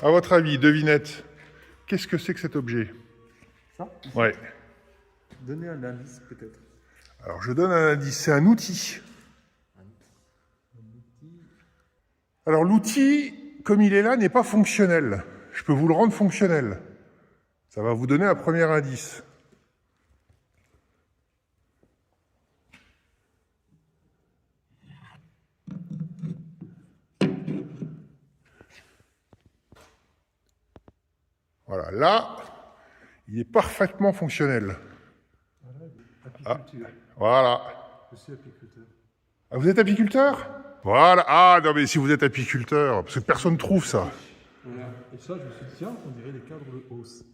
à votre avis, devinette, qu'est-ce que c'est que cet objet? Ça? Ouais. Donnez un indice peut-être. Alors je donne un indice, c'est un outil. Alors l'outil, comme il est là, n'est pas fonctionnel. Je peux vous le rendre fonctionnel. Ça va vous donner un premier indice. Voilà, là, il est parfaitement fonctionnel. Apiculture. Voilà. Je suis apiculteur. Ah, vous êtes apiculteur? Voilà. Ah, non, mais si vous êtes apiculteur, parce que personne ne trouve ça. Voilà. Et ça, je me suis dit, tiens, on dirait les cadres de hausse.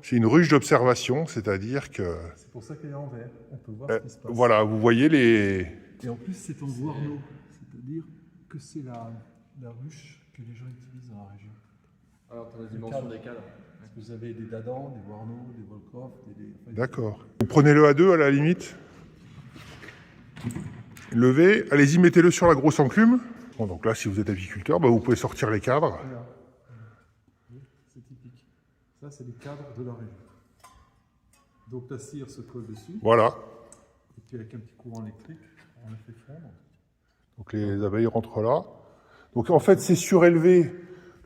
C'est une ruche d'observation, c'est-à-dire que... C'est pour ça qu'elle est en vert. On peut voir ce qui se passe. Voilà, vous voyez les... Et en plus, c'est en guarno. C'est-à-dire que c'est la ruche que les gens utilisent dans la région. Alors, tu as la dimension des cadres. Parce que vous avez des dadans, des guarno, des volcroft, D'accord. Vous prenez-le à deux, à la limite. Levez. Allez-y, mettez-le sur la grosse enclume. Bon, donc là, si vous êtes apiculteur, bah, vous pouvez sortir les cadres. Voilà. C'est typique. Ça, c'est les cadres de la région. Donc la cire se colle dessus. Voilà. Et puis avec un petit courant électrique, on la fait fondre. Donc les abeilles rentrent là. Donc en fait, c'est surélevé.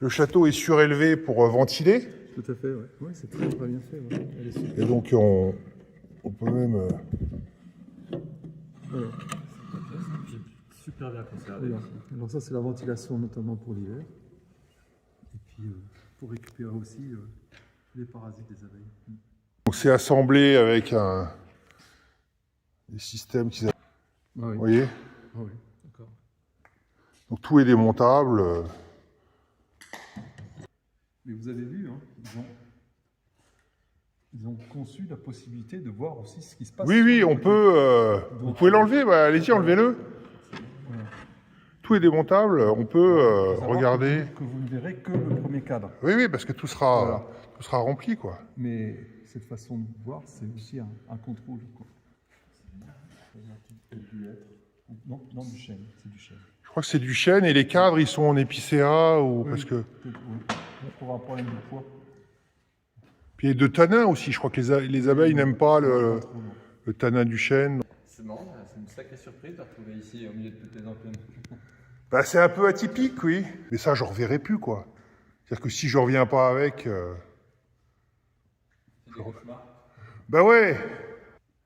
Le château est surélevé pour ventiler. Tout à fait, oui. Ouais, c'est très bien fait. Ouais. Elle est super. Et donc on peut même... Voilà. Super bien conservé. Voilà. Alors ça, c'est la ventilation notamment pour l'hiver. Et puis pour récupérer aussi les parasites des abeilles. Donc c'est assemblé avec des systèmes qui... Ah oui. Vous voyez? Ah oui, d'accord. Donc tout est démontable. Mais vous avez vu, hein, ils ont conçu la possibilité de voir aussi ce qui se passe. Oui, on peut... vous pouvez l'enlever, bah, allez-y, enlevez-le. Voilà. Tout est démontable, on peut Faut savoir regarder... que vous ne verrez que le premier cadre. Oui, parce que tout sera, Voilà. tout sera rempli, quoi. Mais cette façon de voir, c'est aussi un contrôle. Quoi. Non, du chêne, c'est du chêne. Je crois que c'est du chêne, et les cadres, ils sont en épicéa, ou Oui, parce que... pour avoir un problème de poids. Puis il y a de tanin aussi, je crois que les abeilles n'aiment pas le tanin du chêne. C'est marrant, c'est une sacrée surprise de retrouver ici au milieu de toutes les enclumes. Bah, c'est un peu atypique, oui. Mais ça, je ne reverrai plus, quoi. C'est-à-dire que si je ne reviens pas avec... C'est des cauchemars. Bah ouais.